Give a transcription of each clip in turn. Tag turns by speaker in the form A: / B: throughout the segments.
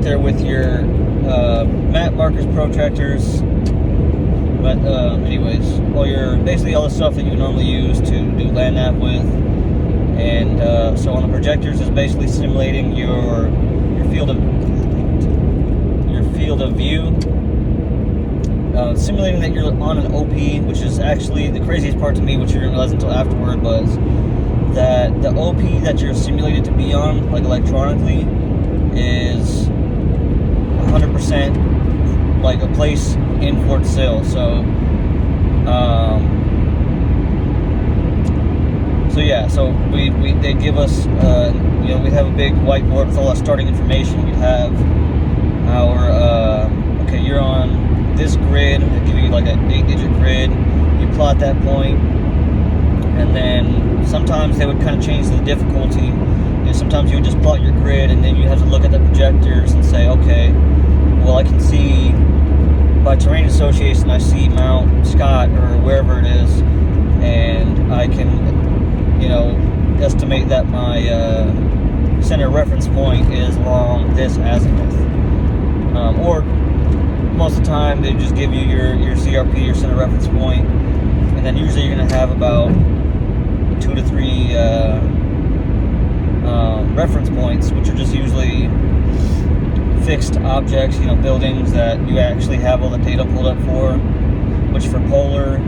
A: there with your map markers, protractors, but anyways, basically all the stuff that you normally use to do land nav with. And so on the projectors is basically simulating your field of view, simulating that you're on an OP, which is actually the craziest part to me, which you didn't realize until afterward, was that the OP that you're simulated to be on, like electronically, is 100% like a place in Fort Sill. So so they give us, we'd have a big whiteboard with all our starting information. We'd have our, okay, you're on this grid. They give you like an 8-digit grid. You plot that point, and then sometimes they would kind of change the difficulty. Sometimes you would just plot your grid, and then you have to look at the projectors and say, okay, well, I can see by terrain association, I see Mount Scott or wherever it is, and I can, estimate that my center reference point is along this azimuth. Or most of the time, they just give you your CRP, your center reference point, and then usually you're going to have about 2 to 3 reference points, which are just usually fixed objects, buildings that you actually have all the data pulled up for. Which for polar,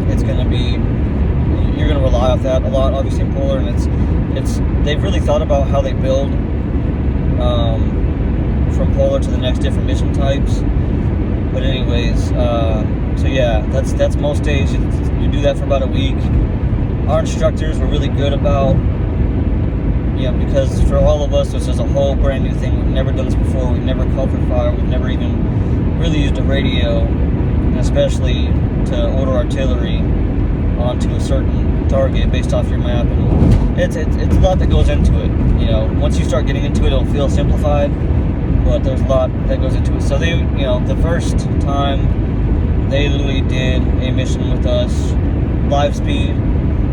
A: it's going to be, you're going to rely off that a lot, obviously in polar, and it's they've really thought about how they build from polar to the next different mission types. But anyways, so yeah, that's most days. You do that for about a week. Our instructors were really good about, because for all of us, this is a whole brand new thing. We've never done this before. We've never called for fire. We've never even really used a radio, and especially to order artillery onto a certain target based off your map. And it's a lot that goes into it. Once you start getting into it, it'll feel simplified, but there's a lot that goes into it. So they, the first time they literally did a mission with us, live speed,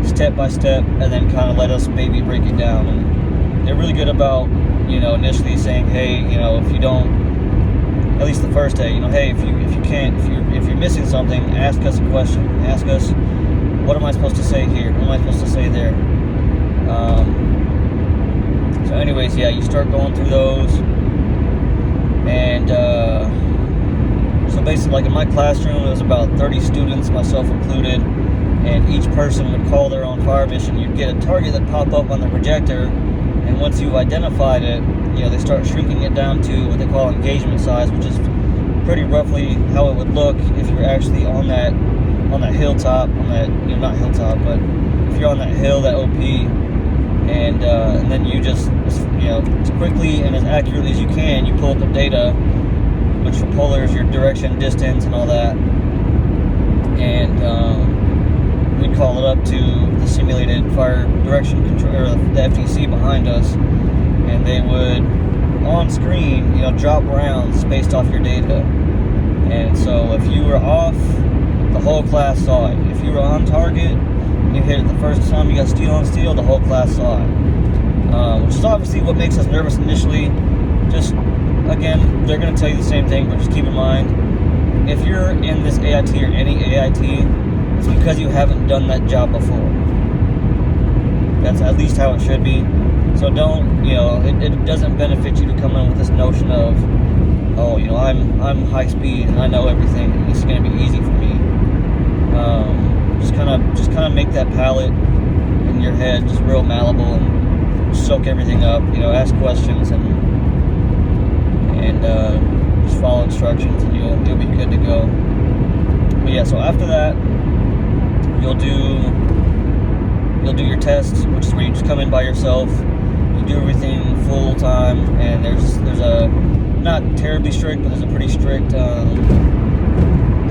A: step by step, and then kind of let us maybe break it down. And they're really good about, initially saying, hey, if you don't, at least the first day, hey, if you're missing something, ask us a question. Ask us, what am I supposed to say here? What am I supposed to say there? So anyways, yeah, you start going through those, and so basically, like in my classroom, it was about 30 students, myself included, and each person would call their own fire mission. You'd get a target that pop up on the projector, and once you've identified it, they start shrinking it down to what they call engagement size, which is pretty roughly how it would look if you're actually on that hilltop, not hilltop, but if you're on that hill, that OP, and then you just, as quickly and as accurately as you can, you pull up the data, which for polar is your direction, distance, and all that, and we'd call it up to the simulated fire direction control, or the FTC behind us, and they would, on screen, drop rounds based off your data. And so if you were off, the whole class saw it. If you were on target, you hit it the first time, you got steel on steel, the whole class saw it. Which is obviously what makes us nervous initially. Just, again, they're going to tell you the same thing, but just keep in mind, if you're in this AIT or any AIT, it's because you haven't done that job before. That's at least how it should be. So don't, it doesn't benefit you to come in with this notion of, oh, I'm high speed and I know everything and this is going to be easy for me. Just kind of make that palette in your head just real malleable and soak everything up. Ask questions and just follow instructions, and you'll be good to go. But yeah, so after that, you'll do your tests, which is where you just come in by yourself. You do everything full time, and there's a not terribly strict, but there's a pretty strict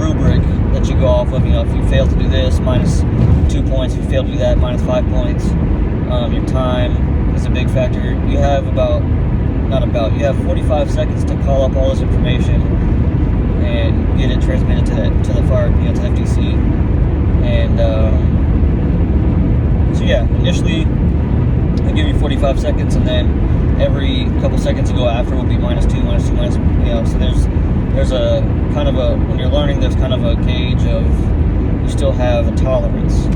A: rubric that you go off of. If you fail to do this, -2 points. If you fail to do that, -5 points. Your time is a big factor. You have you have 45 seconds to call up all this information and get it transmitted to the fire, to the FTC. And so yeah, initially They give you 45 seconds, and then every couple seconds you go after will be -2, -2, minus. So there's a kind of a, when you're learning, there's kind of a gauge of, you still have a tolerance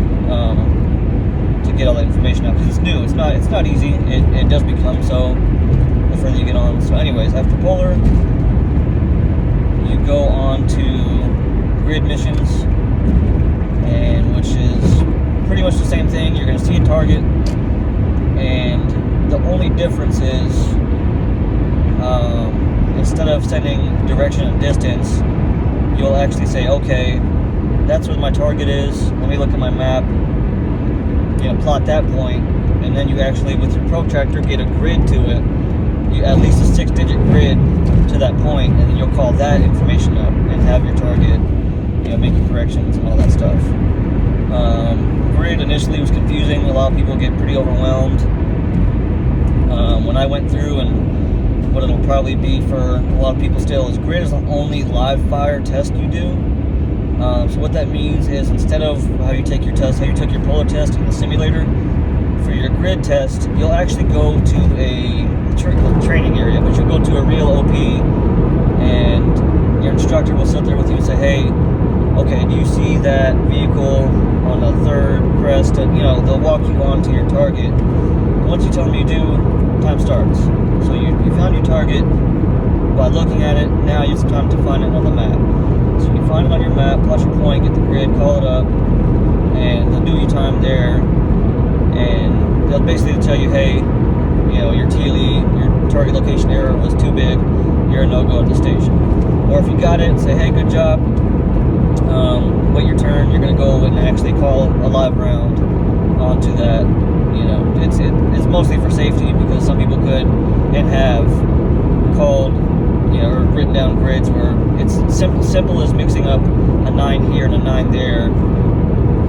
A: to get all that information out, because it's new. It's not easy. It does become so the further you get on. So anyways, after polar, you go on to grid missions, and which is pretty much the same thing. You're going to see a target, and the only difference is instead of sending direction and distance, you'll actually say, okay, that's where my target is. Let me look at my map, plot that point, and then you actually, with your protractor, get a grid to it. You at least a 6-digit grid to that point, and then you'll call that information up and have your target, make your corrections and all that stuff. Grid initially was confusing. A lot of people get pretty overwhelmed. When I went through, and what it'll probably be for a lot of people still, is grid is the only live fire test you do. So what that means is, instead of how you take your test, how you took your polar test in the simulator, for your grid test, you'll actually go to a training area, but you'll go to a real OP, and your instructor will sit there with you and say, hey, okay, do you see that vehicle on the third crest? They'll walk you on to your target. Once you tell them you do, time starts. So you found your target by looking at it. Now it's time to find it on the map. So you find it on your map, plot your point, get the grid, call it up, and they'll do your time there. And they'll basically tell you, hey, your TLE, your target location error was too big, you're a no-go at the station. Or if you got it, say, hey, good job, wait your turn, you're going to go and actually call a live round onto that. It's mostly for safety, because some people could and have called, or written down grids where it's simple as mixing up a 9 here and a 9 there,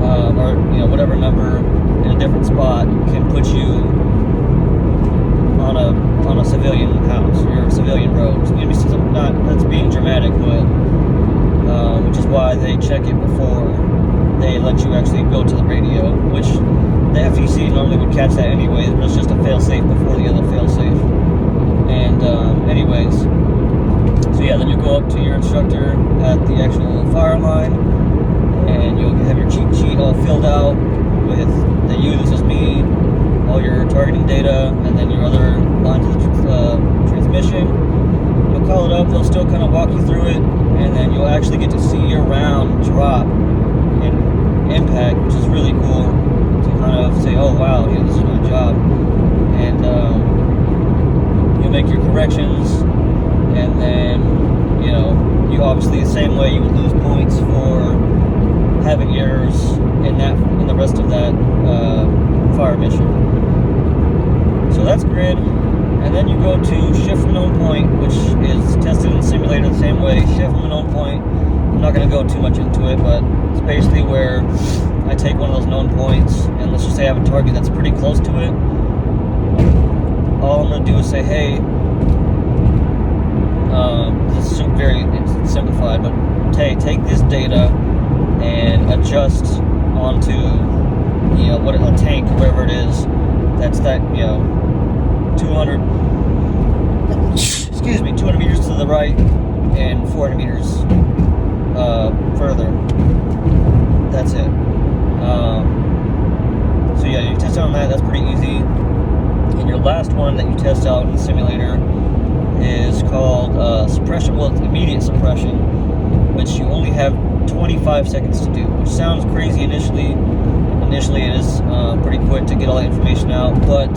A: or whatever number in a different spot can put you on a civilian house or civilian roads. That's being dramatic, but which is why they check it before they let you actually go to the radio, which the FTC normally would catch that anyways, but it's just a fail-safe before the other fail-safe. And anyways, so yeah, then you go up to your instructor at the actual fire line, and you'll have your cheat sheet all filled out with the this is me, all your targeting data, and then your other lines of transmission. You'll call it up, they'll still kind of walk you through it, and then you'll actually get to see your round drop in impact, which is really cool to kind of say, oh wow, this is my job. And you'll make your corrections, and then you obviously, the same way you would lose points for having errors in the rest of that fire mission. So that's grid. And then you go to shift from known point, which is tested in the simulator the same way. Shift from a known point, I'm not going to go too much into it, but it's basically where I take one of those known points, and let's just say I have a target that's pretty close to it. All I'm going to do is say, hey, this is very simplified, but take this data and adjust onto, what a tank, wherever it is, that's that, 200 meters to the right and 400 meters further. That's it. So yeah, you test out on that. That's pretty easy. And your last one that you test out in the simulator is called suppression. Well, it's immediate suppression, which you only have 25 seconds to do, which sounds crazy initially. Initially, it is pretty quick to get all the information out, but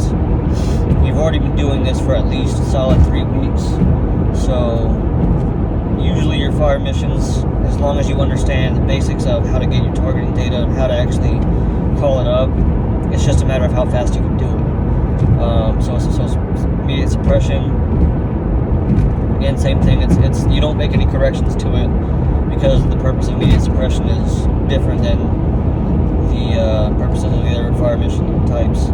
A: you've already been doing this for at least a solid 3 weeks. So usually your fire missions, as long as you understand the basics of how to get your targeting data and how to actually call it up, it's just a matter of how fast you can do it. So immediate suppression, again, same thing. It's you don't make any corrections to it, because the purpose of immediate suppression is different than the purposes of the other fire mission types.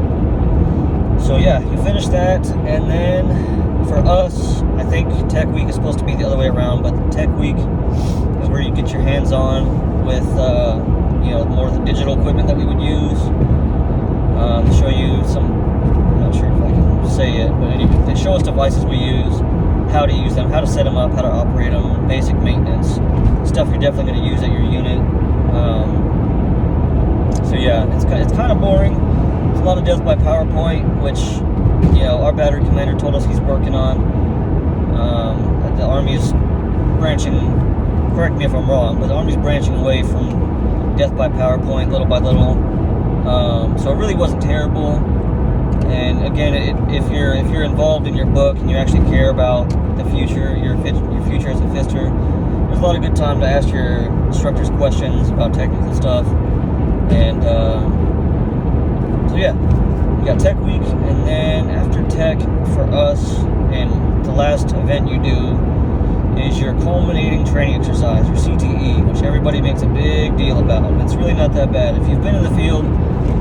A: So yeah, you finish that, and then for us, I think Tech Week is supposed to be the other way around, but Tech Week is where you get your hands on with more of the digital equipment that we would use, to show you some But anyway, they show us devices we use, how to use them, how to set them up, how to operate them, basic maintenance, stuff you're definitely going to use at your unit. So yeah, it's kind of boring. It's a lot of death by PowerPoint, which, you know, our battery commander told us he's working on. The Army's branching, correct me if I'm wrong, but the Army's branching away from death by PowerPoint little by little. So it really wasn't terrible. And again, if you're involved in your book and you actually care about the future, your future as a fister, there's a lot of good time to ask your instructors questions about technical stuff. And so yeah, we got Tech Week, and then after Tech for us, and the last event you do is your culminating training exercise, your CTE, which everybody makes a big deal about. It's really not that bad. If you've been in the field,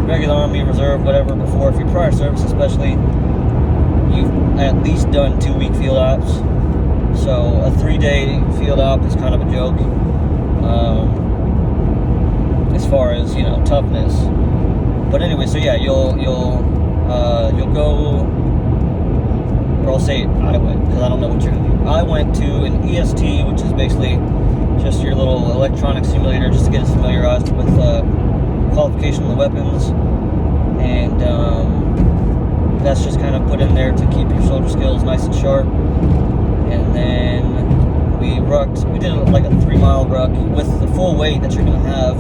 A: regular Army, Reserve, whatever before, if you're prior service especially, you've at least done 2-week field ops. So a 3-day field op is kind of a joke, as far as, you know, toughness. But anyway, so yeah, you'll go, or I'll say it, I went, because I don't know what you're gonna do. I went to an EST, which is basically just your little electronic simulator, just to get us familiarized with qualification of the weapons, and that's just kind of put in there to keep your soldier skills nice and sharp. And then we did like a 3-mile ruck with the full weight that you're going to have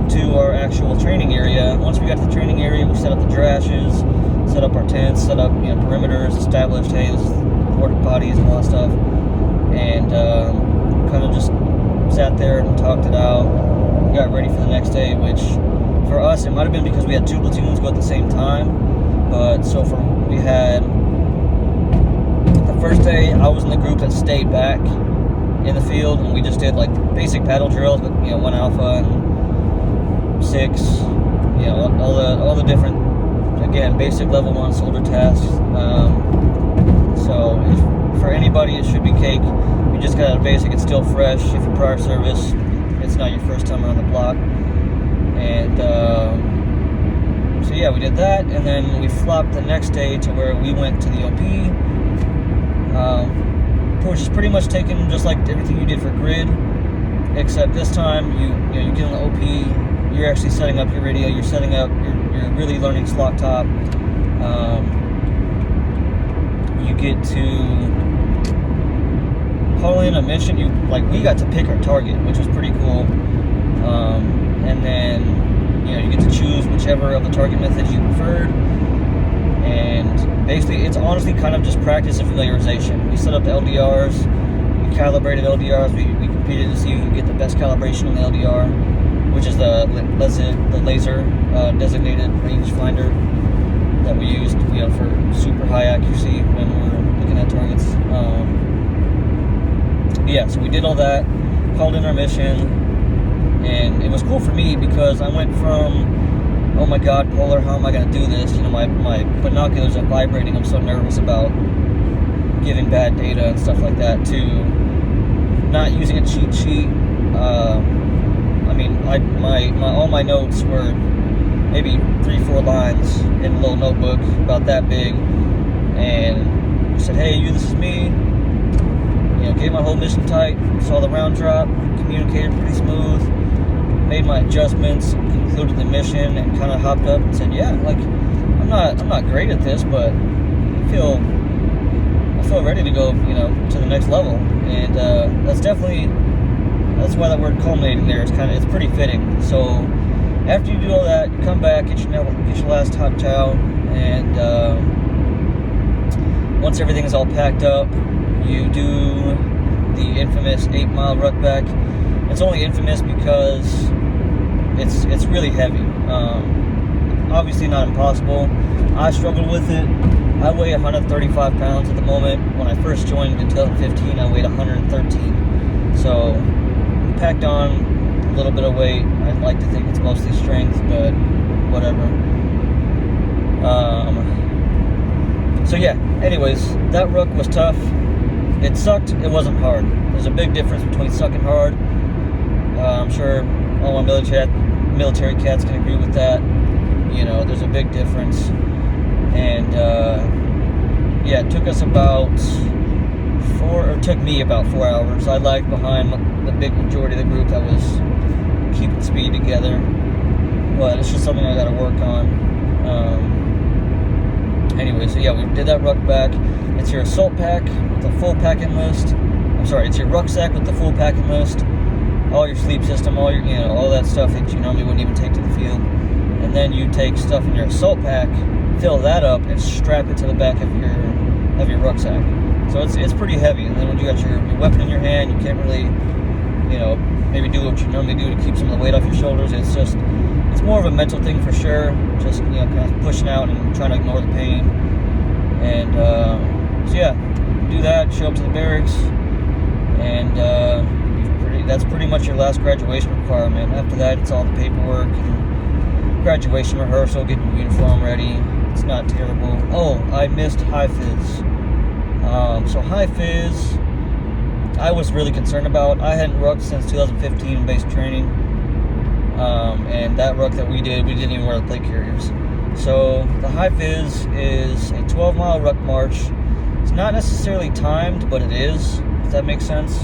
A: to our actual training area. Once we got to the training area, we set up the drashes, set up our tents, set up, you know, perimeters, established, hey, this is porta potties and all that stuff, and kind of just sat there and talked it out, got ready for the next day, which for us, it might have been because we had 2 platoons go at the same time. But so we had the first day, I was in the group that stayed back in the field, and we just did like basic battle drills, but, you know, 1 Alpha and 6, you know, all the different, again, basic level 1 soldier tasks. So for anybody, it should be cake. You just got a basic, it's still fresh. If you're prior service, it's not your first time around the block. And so yeah, we did that, and then we flopped the next day to where we went to the OP, which is pretty much taking just like everything you did for grid, except this time you get on the OP, you're actually setting up your radio, you're you're really learning slot top. You get to call in a mission. We got to pick our target, which was pretty cool. And then, you know, you get to choose whichever of the target methods you preferred. And basically, it's honestly kind of just practice and familiarization. We set up the LDRs, we calibrated LDRs, we competed to see who could get the best calibration on the LDR, which is the laser designated rangefinder that we used, you know, for super high accuracy when we're looking at targets. Yeah, so we did all that, called in our mission. And it was cool for me because I went from, oh my God, Polar, how am I going to do this? You know, my binoculars are vibrating. I'm so nervous about giving bad data and stuff like that, to not using a cheat sheet. I mean, all my notes were maybe 3-4 lines in a little notebook about that big. And I said, hey, this is me. You know, gave my whole mission tight, saw the round drop, communicated pretty smooth, made my adjustments, concluded the mission, and kind of hopped up and said, yeah, like, I'm not great at this, but I feel ready to go, you know, to the next level. And that's why that word culminating there is it's pretty fitting. So after you do all that, you come back, get your last hot chow, and once everything is all packed up, you do the infamous 8-mile ruck back. It's only infamous because it's really heavy. Obviously not impossible. I struggled with it. I weigh 135 pounds at the moment. When I first joined in 2015, I weighed 113. So packed on a little bit of weight. I'd like to think it's mostly strength, but whatever. So yeah, anyways, that ruck was tough. It sucked, it wasn't hard. There's a big difference between sucking hard. I'm sure all my military cats can agree with that. You know, there's a big difference. And yeah, it took us about took me about 4 hours. I lagged behind the big majority of the group that was keeping speed together, but it's just something I got to work on. Anyway, so yeah, we did that ruck back. It's your assault pack with a full packing list. I'm sorry, it's your rucksack with the full packing list, all your sleep system, all your, all that stuff that you normally wouldn't even take to the field. And then you take stuff in your assault pack, fill that up, and strap it to the back of your rucksack. So it's pretty heavy. And then when you got your weapon in your hand, you can't really, maybe do what you normally do to keep some of the weight off your shoulders. It's more of a mental thing for sure. Just kind of pushing out and trying to ignore the pain. And so yeah, do that. Show up to the barracks, and that's pretty much your last graduation requirement. After that, it's all the paperwork and graduation rehearsal, getting your uniform ready. It's not terrible. Oh, I missed high phys. So high phys, I was really concerned about. I hadn't rucked since 2015 in basic training, and that ruck that we didn't even wear the plate carriers. So the high phys is a 12-mile ruck march. It's not necessarily timed, but it is, if that makes sense.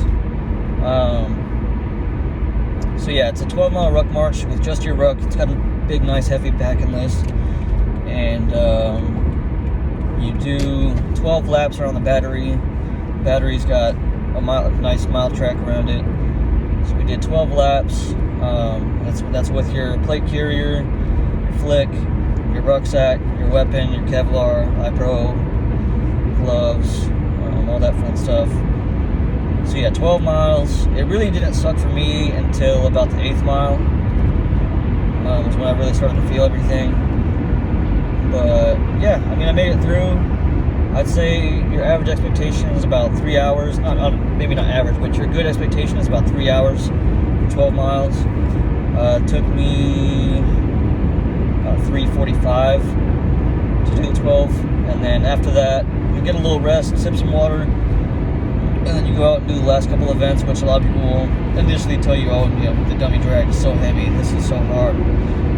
A: So yeah, it's a 12-mile ruck march with just your ruck. It's got a big, nice, heavy packing list, and you do 12 laps around the battery. The battery's got a nice mile track around it. So we did 12 laps. That's with your plate carrier, your flick, your rucksack, your weapon, your Kevlar, iPro, gloves, all that fun stuff. So yeah, 12 miles. It really didn't suck for me until about the 8th mile. Was when I really started to feel everything. But yeah, I mean, I made it through. I'd say your average expectation is about 3 hours. Maybe not average, but your good expectation is about 3 hours for 12 miles. It took me about 3:45 to do the 12. And then after that, you get a little rest, sip some water, and then you go out and do the last couple events, which a lot of people will initially tell you, oh, the dummy drag is so heavy, this is so hard.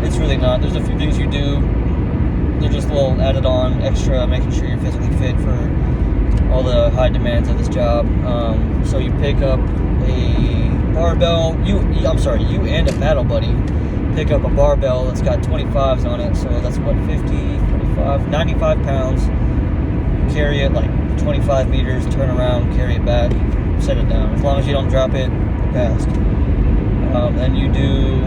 A: It's really not. There's a few things you do. They're just a little added on extra, making sure you're physically fit for all the high demands of this job. So you pick up a barbell. You and a battle buddy pick up a barbell that's got 25s on it. So that's what, 50, 45, 95 pounds. Carry it like 25 meters, turn around, carry it back, set it down. As long as you don't drop it, you're passed. Then you do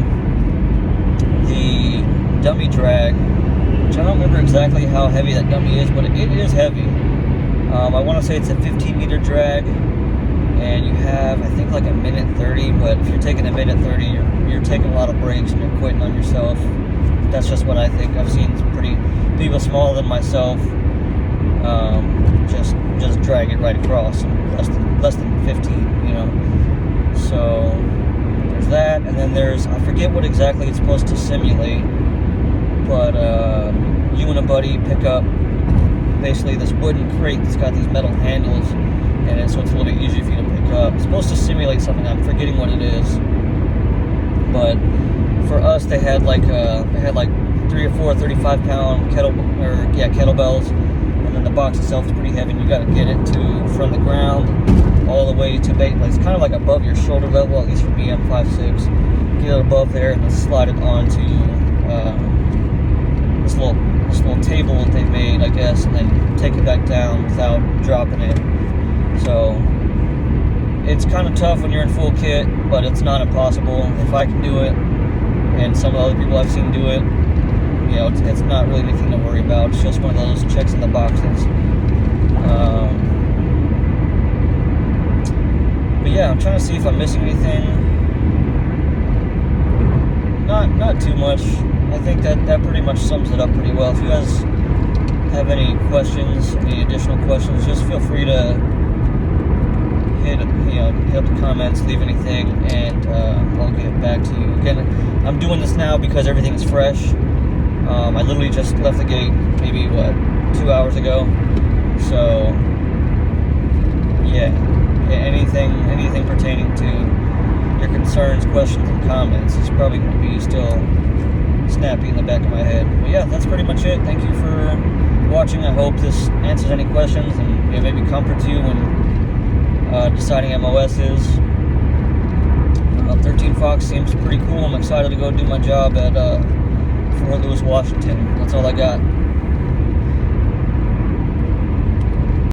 A: the dummy drag, which I don't remember exactly how heavy that dummy is, but it is heavy. I want to say it's a 15-meter drag, and you have, I think, like a minute 30, but if you're taking a minute 30, you're taking a lot of breaks and you're quitting on yourself. That's just what I think. I've seen some people smaller than myself just drag it right across in less than 15, So there's that, and then I forget what exactly it's supposed to simulate, but you and a buddy pick up basically this wooden crate that's got these metal handles in it, so it's a little bit easier for you to pick up. It's supposed to simulate something. I'm forgetting what it is, but for us, they had like 3 or 4 35-pound kettlebells, and then the box itself is pretty heavy. And you got to get it from the ground all the way to it's kind of like above your shoulder level. At least for me, I'm 5'6". Get it above there and then slide it onto this little table that they made, I guess, and then take it back down without dropping it. So it's kind of tough when you're in full kit, but it's not impossible. If I can do it, and some of the other people I've seen do it, it's not really anything to worry about. It's just one of those checks in the boxes. But yeah, I'm trying to see if I'm missing anything. Not too much. I think that pretty much sums it up pretty well. If you guys have any questions, any additional questions, just feel free to hit up the comments, leave anything, and I'll get back to you. Again, I'm doing this now because everything is fresh. I literally just left the gate maybe 2 hours ago. So yeah, anything pertaining to your concerns, questions, and comments is probably going to be still snappy in the back of my head. But yeah, that's pretty much it. Thank you for watching. I hope this answers any questions and it maybe comforts you when deciding MOSs. 13 Fox seems pretty cool. I'm excited to go do my job at Fort Lewis, Washington. That's all I got.